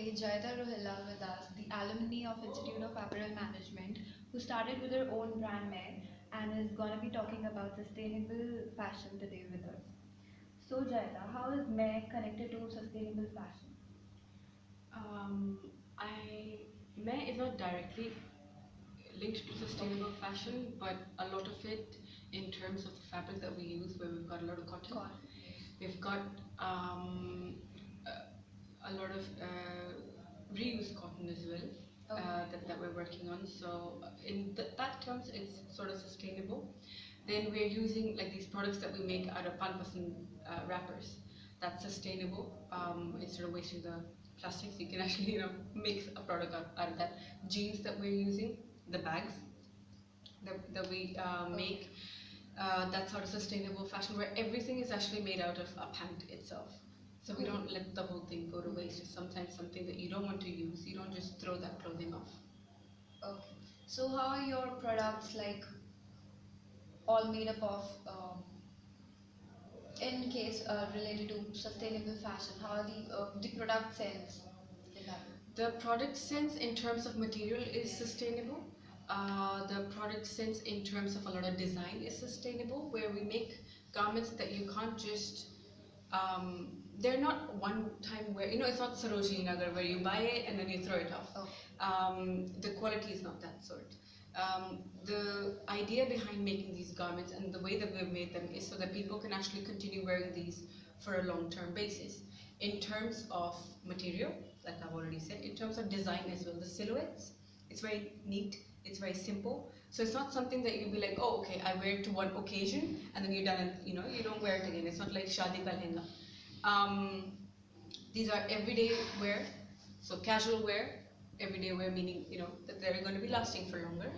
today Jayeta with us, the alumni of Institute of Apparel Management, who started with her own brand May and is going to be talking about sustainable fashion today with us. So Jayeta, how is May connected to sustainable fashion? Um, I May is not directly linked to sustainable fashion, but a lot of it in terms of the fabric that we use, where we've got a lot of cotton. Cotton. We've got a lot of reuse cotton as well that we're working on. So in that terms, it's sort of sustainable. Then we're using like these products that we make out of palpasin wrappers. That's sustainable. Instead of wasting the plastics, you can actually make a product out of that. Jeans that we're using, the bags that we make, that's sort of sustainable fashion where everything is actually made out of a pant itself. So we don't let the whole thing go to waste. If sometimes something that you don't want to use, you don't just throw that clothing off. Okay. So how are your products like all made up of in case related to sustainable fashion? How are the product sense in that? The product sense in terms of material is sustainable. The product sense in terms of a lot of design is sustainable, where we make garments that you can't just they're not one time wear. It's not Sarojini Nagar where you buy it and then you throw it off. The quality is not that sort. The idea behind making these garments and the way that we've made them is so that people can actually continue wearing these for a long-term basis. In terms of material, like I've already said, in terms of design as well, the silhouettes, it's very neat, it's very simple. So it's not something that you'll be like, oh, okay, I wear it to one occasion and then you're done and you don't wear it again. It's not like Shadi ka lehenga. These are everyday wear, so casual wear, everyday wear meaning that they're going to be lasting for longer,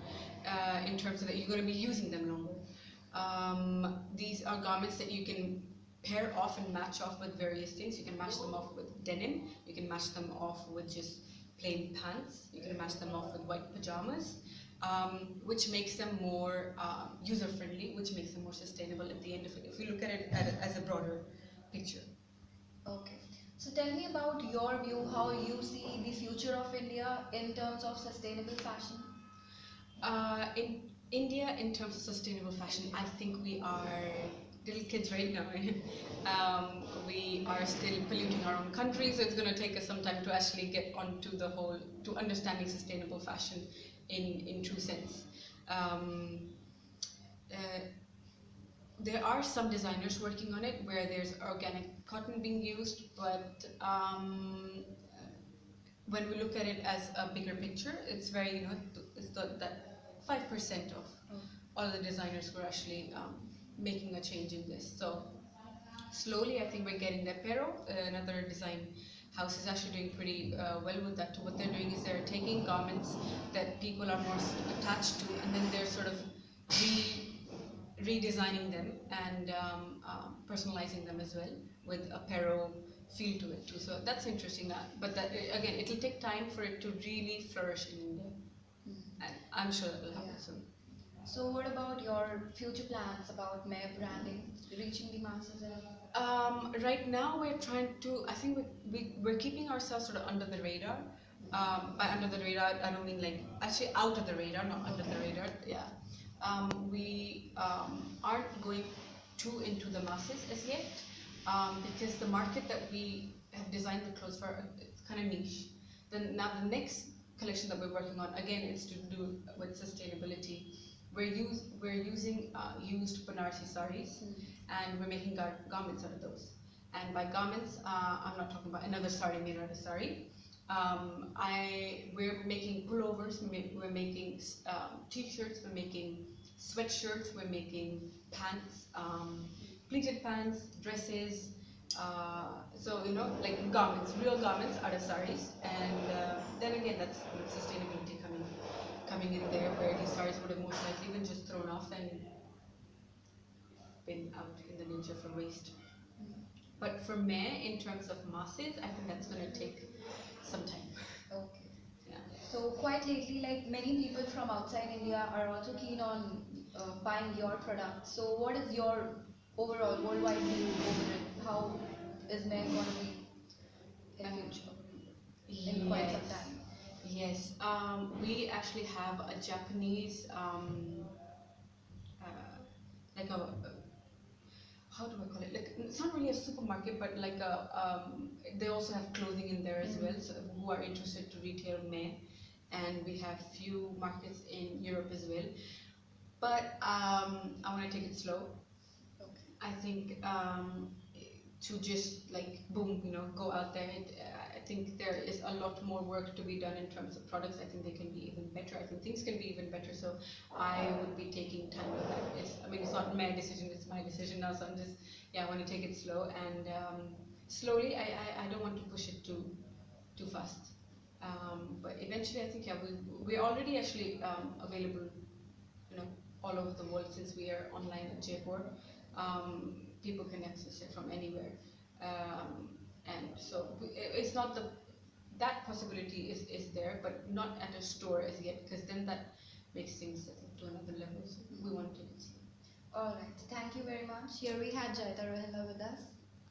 in terms of that you're going to be using them longer. These are garments that you can pair off and match off with various things. You can match them off with denim, you can match them off with just plain pants, you can match them off with white pajamas, which makes them more user-friendly, which makes them more sustainable at the end of it, if you look at it as a broader picture. Okay. So tell me about your view, how you see the future of India in terms of sustainable fashion. In India, in terms of sustainable fashion, I think we are little kids right now. We are still polluting our own country, so it's going to take us some time to actually get onto to understanding sustainable fashion in true sense. There are some designers working on it where there's organic cotton being used, but when we look at it as a bigger picture, it's very, it's that 5% of all the designers who are actually making a change in this. So slowly, I think we're getting there. Pero, another design house, is actually doing pretty well with that. What they're doing is they're taking garments that people are more attached to, and then they're sort of redesigning them and personalizing them as well with apparel feel to it too. So that's interesting. But that, again, it'll take time for it to really flourish in India, and I'm sure that will happen soon. So what about your future plans about May branding, reaching the masses? Right now we're trying to, I think we're keeping ourselves sort of under the radar. By under the radar, I don't mean like, actually out of the radar, not under the radar, yeah. We aren't going too into the masses as yet, because the market that we have designed the clothes for, it's kind of niche. Then now the next collection that we're working on, again, it's to do with sustainability. We're using used Banarsi saris, and we're making garments out of those. And by garments, I'm not talking about another sari made out of sari. We're making pullovers, we're making t-shirts, we're making sweatshirts, we're making pants, pleated pants, dresses, so like garments, real garments out of saris. And then again, that's sustainability coming in there, where these saris would have most likely been just thrown off and been out in the nature for waste. But for me, in terms of masses, I think that's going to take some time. Okay. Yeah. So quite lately, like many people from outside India are also keen on buying your product. So what is your overall worldwide view over it? How is May going to be in future? Yes, we actually have a Japanese, uh, like a, how do I call it? Like it's not really a supermarket, but like a, they also have clothing in there as well. So who are interested to retail men, and we have few markets in Europe as well. But I want to take it slow. Okay. I think to just like boom, go out there. I think there is a lot more work to be done in terms of products. I think they can be even better. I think things can be even better. So I would be taking time with that. I mean, it's not my decision. It's my decision now. So I'm just, yeah, I want to take it slow and slowly. I don't want to push it too fast. But eventually, I think yeah, we're already actually available, you know, all over the world since we are online at Jaipur. People can access it from anywhere, and so it's not that possibility is there, but not at a store as yet, because then that makes things I think to another level. So we want to take it slow. All right. Thank you very much. Here we had Jayeta Rohila with us.